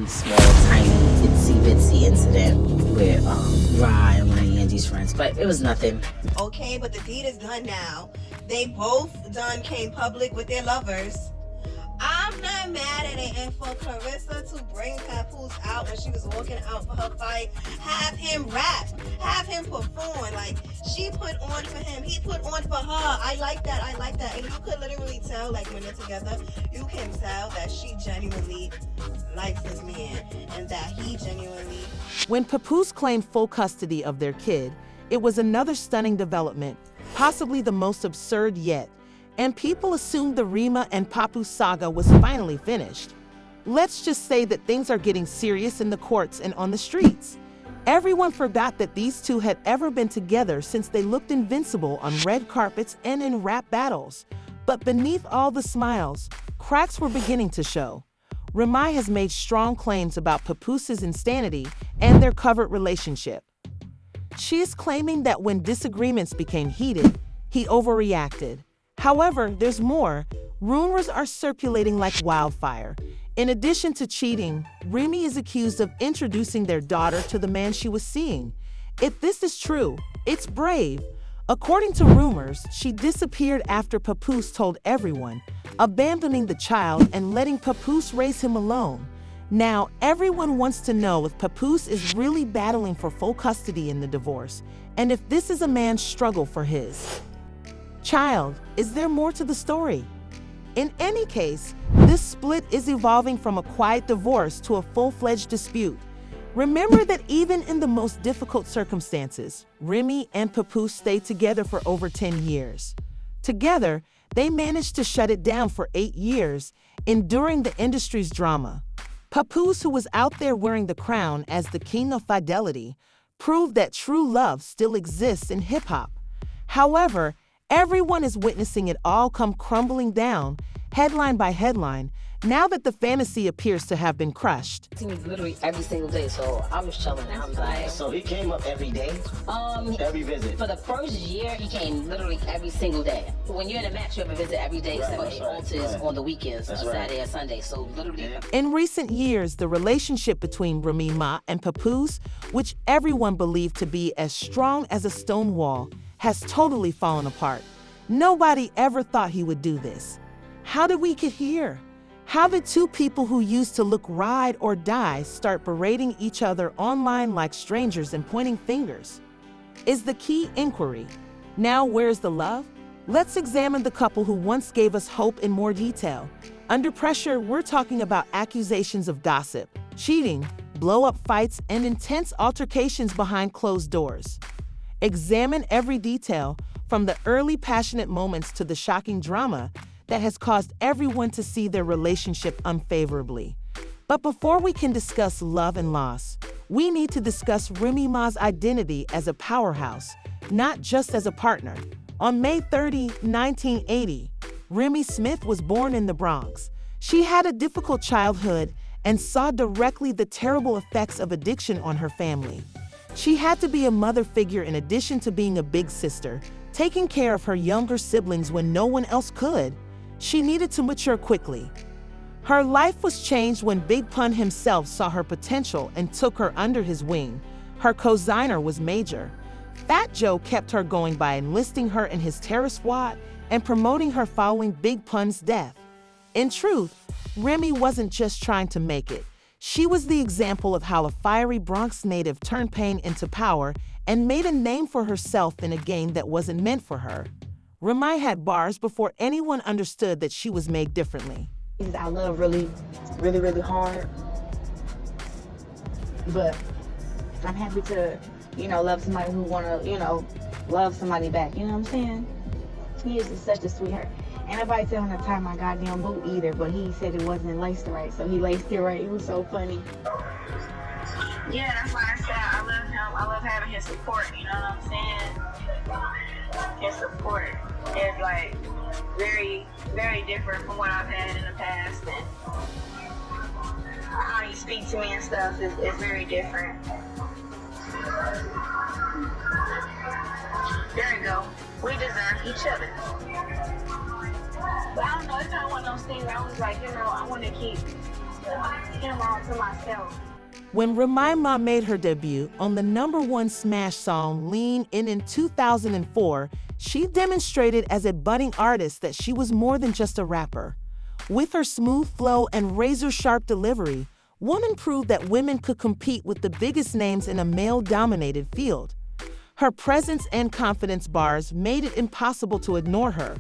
one small, tiny, itsy-bitsy incident with Rye and one of Angie's friends, but it was nothing. Okay, but the deed is done now. They both done came public with their lovers. I'm not mad at it, and for Clarissa to bring Papoose out when she was walking out for her fight, have him rap, have him perform. Like, she put on for him, he put on for her. I like that, and you could literally tell, like, when they're together, you can tell that she genuinely likes this man, and that he genuinely... When Papoose claimed full custody of their kid, it was another stunning development, possibly the most absurd yet, and people assumed the Remy and Papoose saga was finally finished. Let's just say that things are getting serious in the courts and on the streets. Everyone forgot that these two had ever been together since they looked invincible on red carpets and in rap battles. But beneath all the smiles, cracks were beginning to show. Remy has made strong claims about Papoose's insanity and their covert relationship. She is claiming that when disagreements became heated, he overreacted. However, there's more. Rumors are circulating like wildfire. In addition to cheating, Remy is accused of introducing their daughter to the man she was seeing. If this is true, it's brave. According to rumors, she disappeared after Papoose told everyone, abandoning the child and letting Papoose raise him alone. Now, everyone wants to know if Papoose is really battling for full custody in the divorce, and if this is a man's struggle for his child. Is there more to the story? In any case, this split is evolving from a quiet divorce to a full-fledged dispute. Remember that even in the most difficult circumstances, Remy and Papoose stayed together for over 10 years. Together, they managed to shut it down for 8 years, enduring the industry's drama. Papoose, who was out there wearing the crown as the king of fidelity, proved that true love still exists in hip-hop. However, everyone is witnessing it all come crumbling down, headline by headline, now that the fantasy appears to have been crushed. He was literally every single day, so I was chilling. I was like... So he came up every day? Every visit? For the first year, he came literally every single day. When you're in a match, you have a visit every day, except it alters on the weekends, Saturday or Sunday, so literally... In recent years, the relationship between Remy Ma and Papoose, which everyone believed to be as strong as a stone wall, has totally fallen apart. Nobody ever thought he would do this. How did we get here? How did two people who used to look ride or die start berating each other online like strangers and pointing fingers? Is the key inquiry. Now, where's the love? Let's examine the couple who once gave us hope in more detail. Under pressure, we're talking about accusations of gossip, cheating, blow-up fights, and intense altercations behind closed doors. Examine every detail, from the early passionate moments to the shocking drama that has caused everyone to see their relationship unfavorably. But before we can discuss love and loss, we need to discuss Remy Ma's identity as a powerhouse, not just as a partner. On May 30, 1980, Remy Smith was born in the Bronx. She had a difficult childhood and saw directly the terrible effects of addiction on her family. She had to be a mother figure in addition to being a big sister, taking care of her younger siblings when no one else could. She needed to mature quickly. Her life was changed when Big Pun himself saw her potential and took her under his wing. Her co-signer was Major. Fat Joe kept her going by enlisting her in his terror squad and promoting her following Big Pun's death. In truth, Remy wasn't just trying to make it. She was the example of how a fiery Bronx native turned pain into power and made a name for herself in a game that wasn't meant for her. Remy had bars before anyone understood that she was made differently. I love really hard, but I'm happy to, love somebody who wanna, love somebody back, you know what I'm saying? He is just such a sweetheart. Ain't nobody tell him to tie my goddamn boot either, but he said it wasn't laced right, so he laced it right. It was so funny. Yeah, that's why I said I love him. I love having his support, you know what I'm saying? His support is like very, very different from what I've had in the past, and how he speaks to me and stuff is very different. There you go. We deserve each other. But I don't know, it's kind of one of those things I was like, I want to keep him all to myself. When Remy Ma made her debut on the #1 smash song Lean in 2004, she demonstrated as a budding artist that she was more than just a rapper. With her smooth flow and razor-sharp delivery, Woman proved that women could compete with the biggest names in a male-dominated field. Her presence and confidence bars made it impossible to ignore her.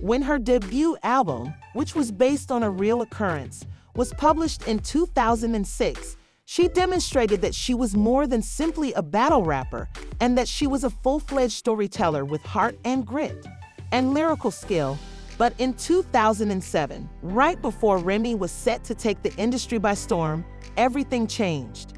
When her debut album, which was based on a real occurrence, was published in 2006, she demonstrated that she was more than simply a battle rapper and that she was a full-fledged storyteller with heart and grit and lyrical skill. But in 2007, right before Remy was set to take the industry by storm, everything changed.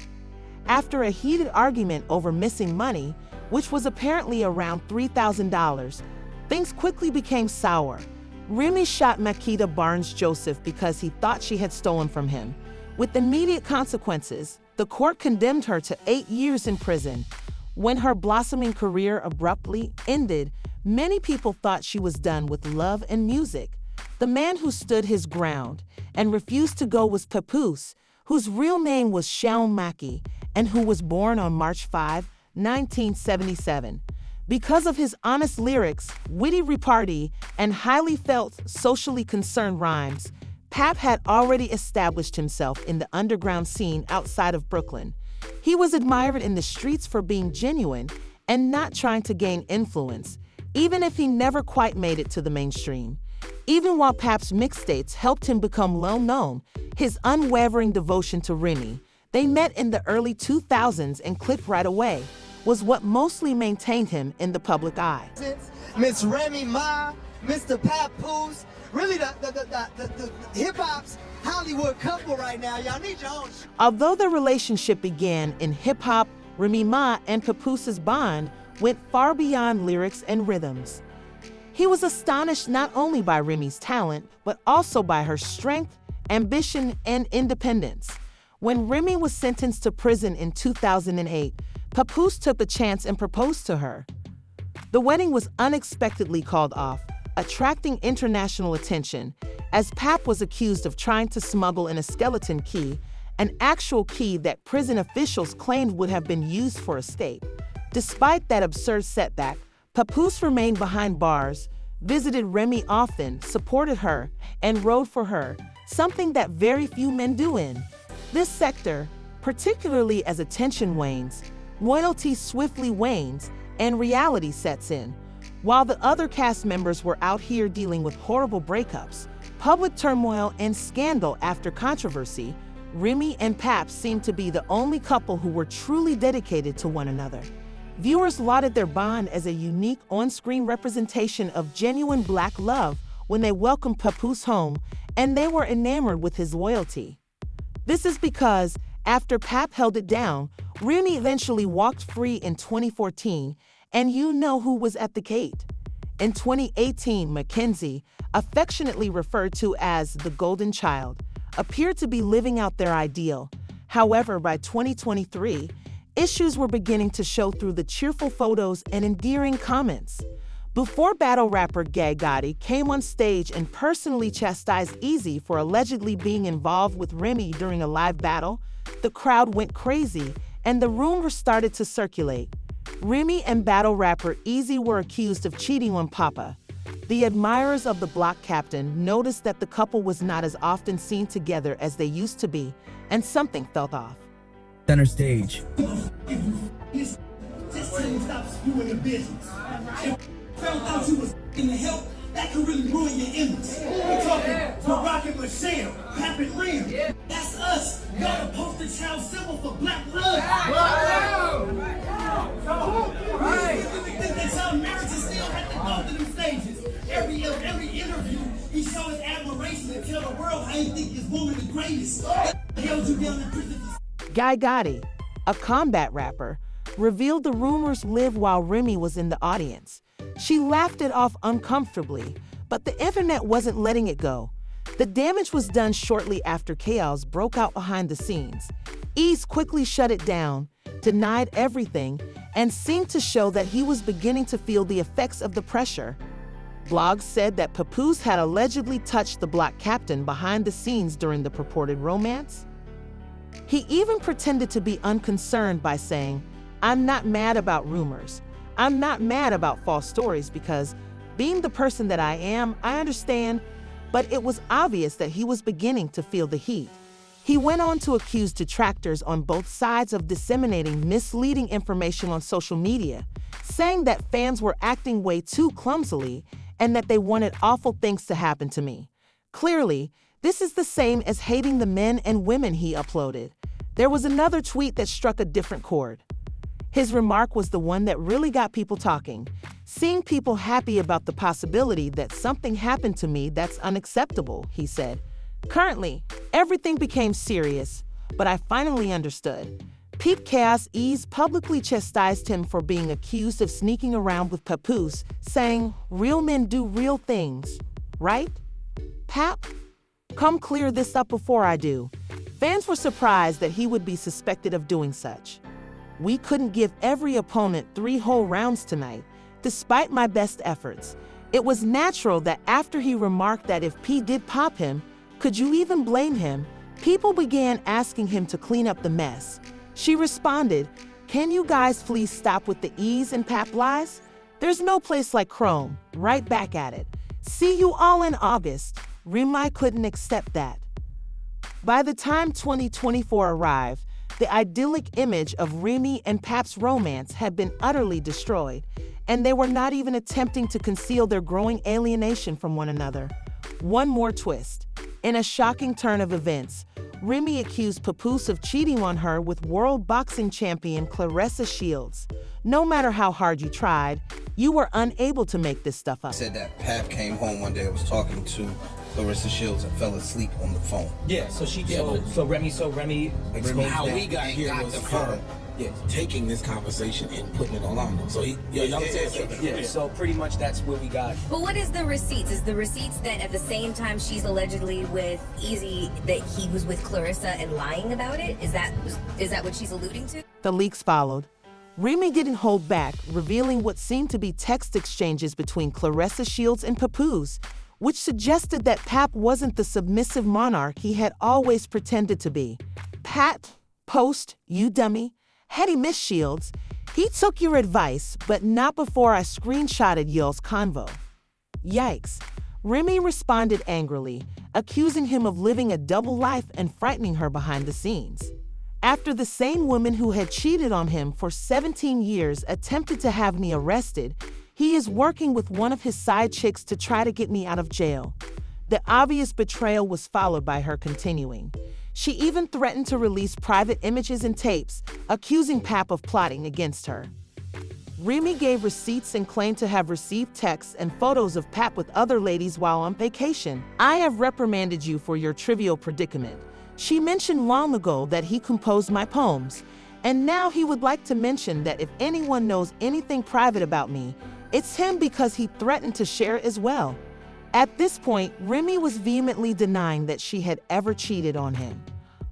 After a heated argument over missing money, which was apparently around $3,000, things quickly became sour. Remy shot Makita Barnes-Joseph because he thought she had stolen from him. With immediate consequences, the court condemned her to 8 years in prison. When her blossoming career abruptly ended, many people thought she was done with love and music. The man who stood his ground and refused to go was Papoose, whose real name was Shaun Maki, and who was born on March 5, 1977. Because of his honest lyrics, witty repartee, and highly felt, socially concerned rhymes, Pap had already established himself in the underground scene outside of Brooklyn. He was admired in the streets for being genuine and not trying to gain influence, even if he never quite made it to the mainstream. Even while Pap's mixtapes helped him become well-known, his unwavering devotion to Remy, they met in the early 2000s and clicked right away, was what mostly maintained him in the public eye. Miss Remy Ma, Mr. Papoose, really the hip-hop's Hollywood couple right now. Y'all need your own. Although the relationship began in hip-hop, Remy Ma and Papoose's bond went far beyond lyrics and rhythms. He was astonished not only by Remy's talent, but also by her strength, ambition, and independence. When Remy was sentenced to prison in 2008, Papoose took a chance and proposed to her. The wedding was unexpectedly called off, attracting international attention, as Pap was accused of trying to smuggle in a skeleton key, an actual key that prison officials claimed would have been used for escape. Despite that absurd setback, Papoose remained behind bars, visited Remy often, supported her, and rode for her, something that very few men do in this sector, particularly as attention wanes, loyalty swiftly wanes, and reality sets in. While the other cast members were out here dealing with horrible breakups, public turmoil, and scandal after controversy, Remy and Pap seemed to be the only couple who were truly dedicated to one another. Viewers lauded their bond as a unique on-screen representation of genuine Black love when they welcomed Papoose home, and they were enamored with his loyalty. This is because, after Pap held it down, Remy eventually walked free in 2014, and you know who was at the gate. In 2018, Mackenzie, affectionately referred to as the Golden Child, appeared to be living out their ideal. However, by 2023, issues were beginning to show through the cheerful photos and endearing comments. Before battle rapper Guy Gotti came on stage and personally chastised Eazy for allegedly being involved with Remy during a live battle, the crowd went crazy and the rumors started to circulate. Remy and battle rapper Eazy were accused of cheating on Papa. The admirers of the block captain noticed that the couple was not as often seen together as they used to be, and something felt off. Center stage. This team stops you in the business. Found out you was in the help, that could really ruin your image. We're talking Barack and Michelle, Pap and Rem. That's us. Y'all the poster child symbol for Black love. Think that y'all marriages still have to go through them stages. Every interview, he showed his admiration and tell the world how he think his woman the greatest. Held you down in prison. Guy Gotti, a combat rapper, revealed the rumors lived while Remy was in the audience. She laughed it off uncomfortably, but the internet wasn't letting it go. The damage was done shortly after chaos broke out behind the scenes. Ease quickly shut it down, denied everything, and seemed to show that he was beginning to feel the effects of the pressure. Blogs said that Papoose had allegedly touched the block captain behind the scenes during the purported romance. He even pretended to be unconcerned by saying, "I'm not mad about rumors. I'm not mad about false stories because, being the person that I am, I understand," but it was obvious that he was beginning to feel the heat. He went on to accuse detractors on both sides of disseminating misleading information on social media, saying that fans were acting way too clumsily and that they wanted awful things to happen to me. Clearly, this is the same as hating the men and women he uploaded. There was another tweet that struck a different chord. His remark was the one that really got people talking. "Seeing people happy about the possibility that something happened to me that's unacceptable," he said. "Currently, everything became serious, but I finally understood." Peep Chaos Ease publicly chastised him for being accused of sneaking around with Papoose, saying, "Real men do real things, right? Pap, come clear this up before I do." Fans were surprised that he would be suspected of doing such. "We couldn't give every opponent 3 whole rounds tonight, despite my best efforts. It was natural that after he remarked that if P did pop him, could you even blame him? People began asking him to clean up the mess." She responded, "Can you guys please stop with the Ease and Pap lies? There's no place like Chrome. Right back at it. See you all in August." Remy couldn't accept that. By the time 2024 arrived, the idyllic image of Remy and Pap's romance had been utterly destroyed, and they were not even attempting to conceal their growing alienation from one another. One more twist. In a shocking turn of events, Remy accused Papoose of cheating on her with world boxing champion Claressa Shields. No matter how hard you tried, you were unable to make this stuff up. Said that Pap came home one day and was talking to Claressa Shields and fell asleep on the phone. Yeah, so Remy explained how that. we got here was her taking this conversation and putting it online. So so pretty much that's where we got. But what is the receipts? Is the receipts that at the same time she's allegedly with Easy that he was with Claressa and lying about it? Is that what she's alluding to? The leaks followed. Remy didn't hold back, revealing what seemed to be text exchanges between Claressa Shields and Papoose, which suggested that Pap wasn't the submissive monarch he had always pretended to be. "Pat, post, you dummy. Hetty Miss Shields, he took your advice, but not before I screenshotted y'all's convo." Yikes. Remy responded angrily, accusing him of living a double life and frightening her behind the scenes. After the same woman who had cheated on him for 17 years attempted to have me arrested, he is working with one of his side chicks to try to get me out of jail. The obvious betrayal was followed by her continuing. She even threatened to release private images and tapes, accusing Pap of plotting against her. Remy gave receipts and claimed to have received texts and photos of Pap with other ladies while on vacation. "I have reprimanded you for your trivial predicament. She mentioned long ago that he composed my poems, and now he would like to mention that if anyone knows anything private about me, it's him because he threatened to share it as well." At this point, Remy was vehemently denying that she had ever cheated on him.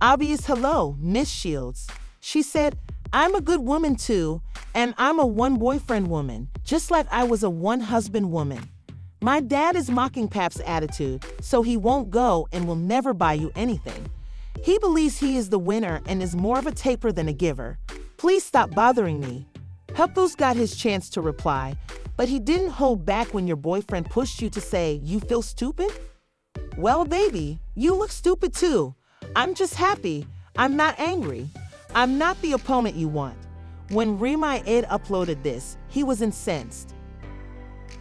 "Obvious hello, Miss Shields." She said, "I'm a good woman too, and I'm a one-boyfriend woman, just like I was a one-husband woman. My dad is mocking Pap's attitude, so he won't go and will never buy you anything. He believes he is the winner and is more of a taker than a giver. Please stop bothering me." Papoose got his chance to reply, but he didn't hold back when your boyfriend pushed you to say, "You feel stupid? Well, baby, you look stupid too. I'm just happy. I'm not angry. I'm not the opponent you want." When Remy Ed uploaded this, he was incensed.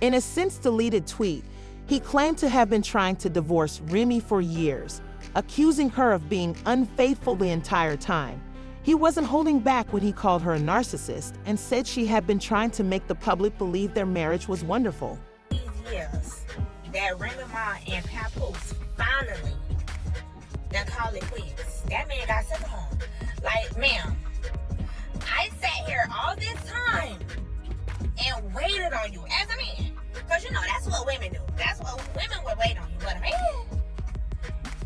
In a since-deleted tweet, he claimed to have been trying to divorce Remy for years, accusing her of being unfaithful the entire time. He wasn't holding back when he called her a narcissist and said she had been trying to make the public believe their marriage was wonderful. These years that Remy Ma and Papoose finally done call it quits. That man got sick of home. Like, ma'am, I sat here all this time and waited on you as a man. Because, you know, that's what women do. That's what women would wait on you. But a man,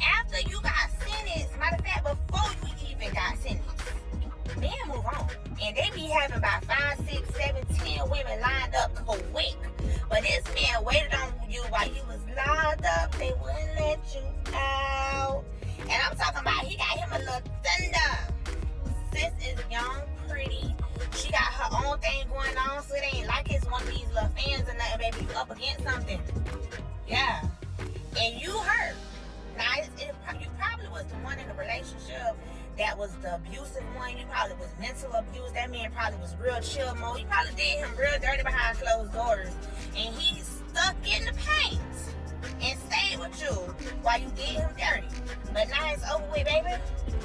after you got sentenced, matter of fact, before you even got sentenced, men move on. And they be having about 5, 6, 7, 10 women lined up quick. But this man waited on baby, you up against something. Yeah. And you hurt. Now, you probably was the one in the relationship that was the abusive one. You probably was mental abuse. That man probably was real chill mode. You probably did him real dirty behind closed doors. And he stuck in the paint and stayed with you while you did him dirty. But now it's over with, baby.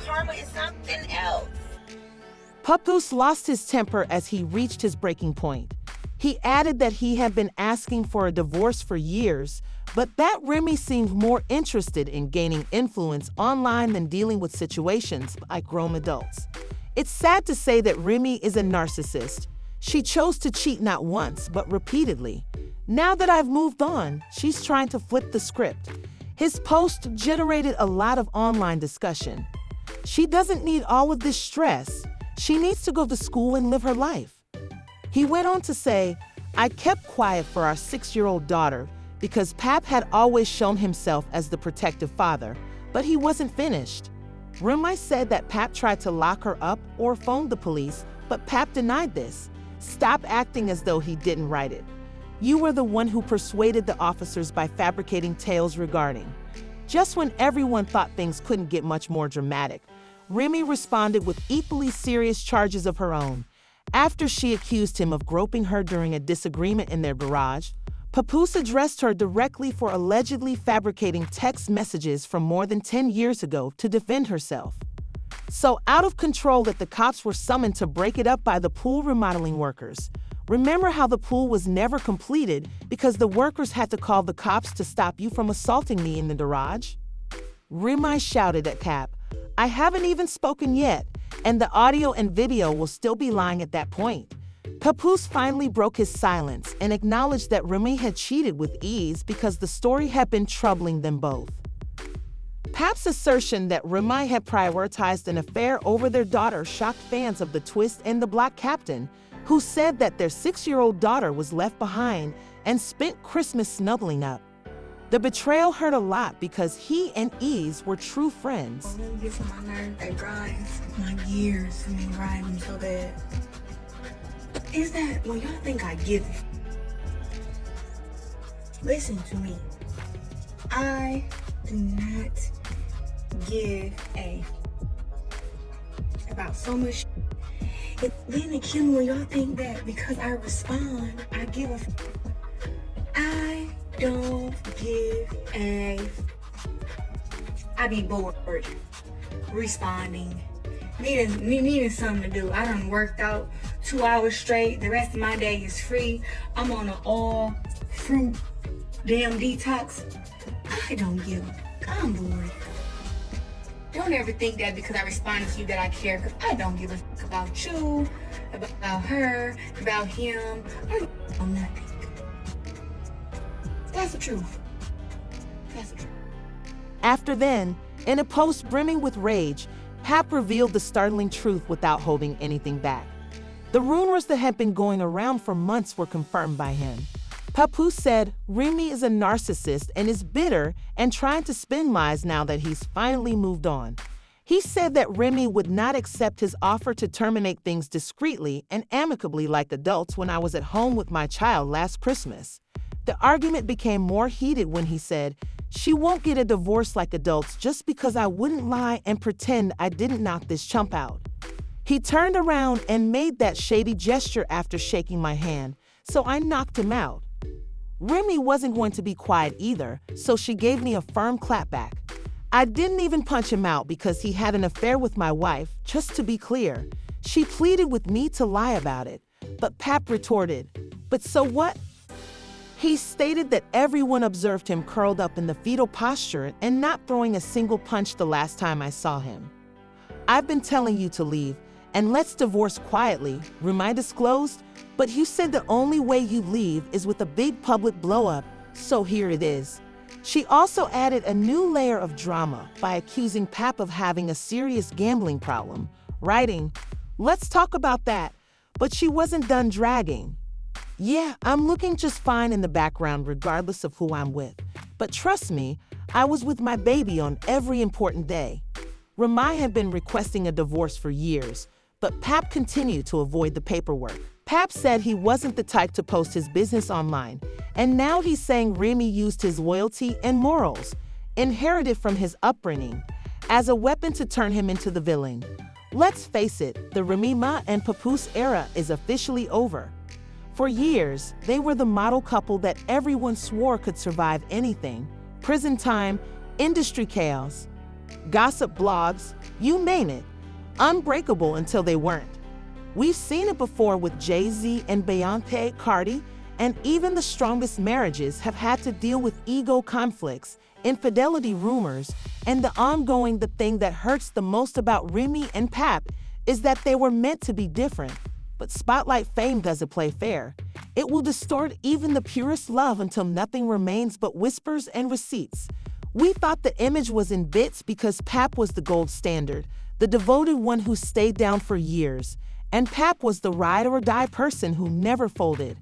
Karma is something else. Papoose lost his temper as he reached his breaking point. He added that he had been asking for a divorce for years, but that Remy seemed more interested in gaining influence online than dealing with situations like grown adults. It's sad to say that Remy is a narcissist. She chose to cheat not once, but repeatedly. Now that I've moved on, she's trying to flip the script. His post generated a lot of online discussion. She doesn't need all of this stress. She needs to go to school and live her life. He went on to say, I kept quiet for our 6-year-old daughter because Pap had always shown himself as the protective father, but he wasn't finished. Remy said that Pap tried to lock her up or phoned the police, but Pap denied this. Stop acting as though he didn't write it. You were the one who persuaded the officers by fabricating tales regarding. Just when everyone thought things couldn't get much more dramatic, Remy responded with equally serious charges of her own. After she accused him of groping her during a disagreement in their garage, Papoose addressed her directly for allegedly fabricating text messages from more than 10 years ago to defend herself. So out of control that the cops were summoned to break it up by the pool remodeling workers. Remember how the pool was never completed because the workers had to call the cops to stop you from assaulting me in the garage? Remy shouted at Cap, I haven't even spoken yet, and the audio and video will still be lying at that point. Papoose finally broke his silence and acknowledged that Remy had cheated with ease because the story had been troubling them both. Pap's assertion that Remy had prioritized an affair over their daughter shocked fans of The Twist and the Black Captain, who said that their 6-year-old daughter was left behind and spent Christmas snuggling up. The betrayal hurt a lot because he and Ease were true friends. It gets on my nerves. It grinds my gears and it grinds me so bad. Is that when y'all think I give it? Listen to me. I do not give a about so much. Then it kills me when y'all think that because I respond, I give a. I don't give a. I be bored responding, needing something to do. I done worked out 2 hours straight. The rest of my day is free. I'm on an all fruit damn detox. I don't give a. I'm bored. Don't ever think that because I responded to you that I care, because I don't give a fuck about you, about her, about him. I don't know nothing. That's the truth. That's the truth. After then, in a post brimming with rage, Pap revealed the startling truth without holding anything back. The rumors that had been going around for months were confirmed by him. Papoose said Remy is a narcissist and is bitter and trying to spin lies now that he's finally moved on. He said that Remy would not accept his offer to terminate things discreetly and amicably like adults when I was at home with my child last Christmas. The argument became more heated when he said, she won't get a divorce like adults just because I wouldn't lie and pretend I didn't knock this chump out. He turned around and made that shady gesture after shaking my hand, so I knocked him out. Remy wasn't going to be quiet either, so she gave me a firm clap back. I didn't even punch him out because he had an affair with my wife, just to be clear. She pleaded with me to lie about it, but Pap retorted, but so what? He stated that everyone observed him curled up in the fetal posture and not throwing a single punch the last time I saw him. I've been telling you to leave, and let's divorce quietly, Remy disclosed, but you said the only way you leave is with a big public blow-up, so here it is. She also added a new layer of drama by accusing Pap of having a serious gambling problem, writing, let's talk about that, but she wasn't done dragging. Yeah, I'm looking just fine in the background regardless of who I'm with, but trust me, I was with my baby on every important day. Remy had been requesting a divorce for years, but Pap continued to avoid the paperwork. Pap said he wasn't the type to post his business online, and now he's saying Remy used his loyalty and morals, inherited from his upbringing, as a weapon to turn him into the villain. Let's face it, the Remy Ma and Papoose era is officially over. For years, they were the model couple that everyone swore could survive anything: prison time, industry chaos, gossip blogs, you name it, unbreakable until they weren't. We've seen it before with Jay-Z and Beyonce, Cardi, and even the strongest marriages have had to deal with ego conflicts, infidelity rumors, and the thing that hurts the most about Remy and Pap is that they were meant to be different. But spotlight fame doesn't play fair. It will distort even the purest love until nothing remains but whispers and receipts. We thought the image was in bits because Pap was the gold standard, the devoted one who stayed down for years. And Pap was the ride or die person who never folded.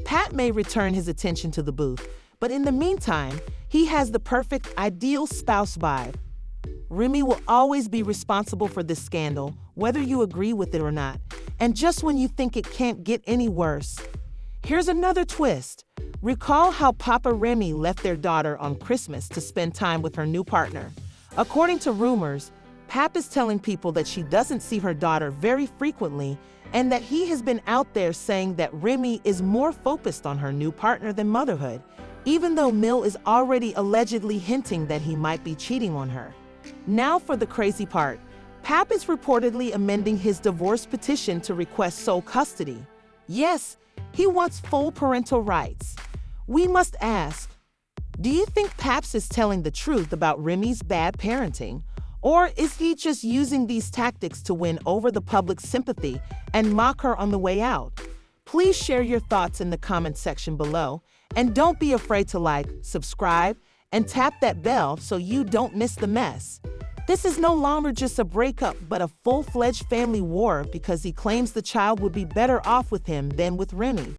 Pap may return his attention to the booth, but in the meantime, he has the perfect ideal spouse vibe. Remy will always be responsible for this scandal, whether you agree with it or not. And just when you think it can't get any worse, here's another twist. Recall how Papa Remy left their daughter on Christmas to spend time with her new partner. According to rumors, Pap is telling people that she doesn't see her daughter very frequently and that he has been out there saying that Remy is more focused on her new partner than motherhood, even though Mill is already allegedly hinting that he might be cheating on her. Now for the crazy part. Pap is reportedly amending his divorce petition to request sole custody. Yes, he wants full parental rights. We must ask, do you think Paps is telling the truth about Remy's bad parenting? Or is he just using these tactics to win over the public's sympathy and mock her on the way out? Please share your thoughts in the comment section below. And don't be afraid to like, subscribe, and tap that bell so you don't miss the mess. This is no longer just a breakup, but a full-fledged family war because he claims the child would be better off with him than with Remy.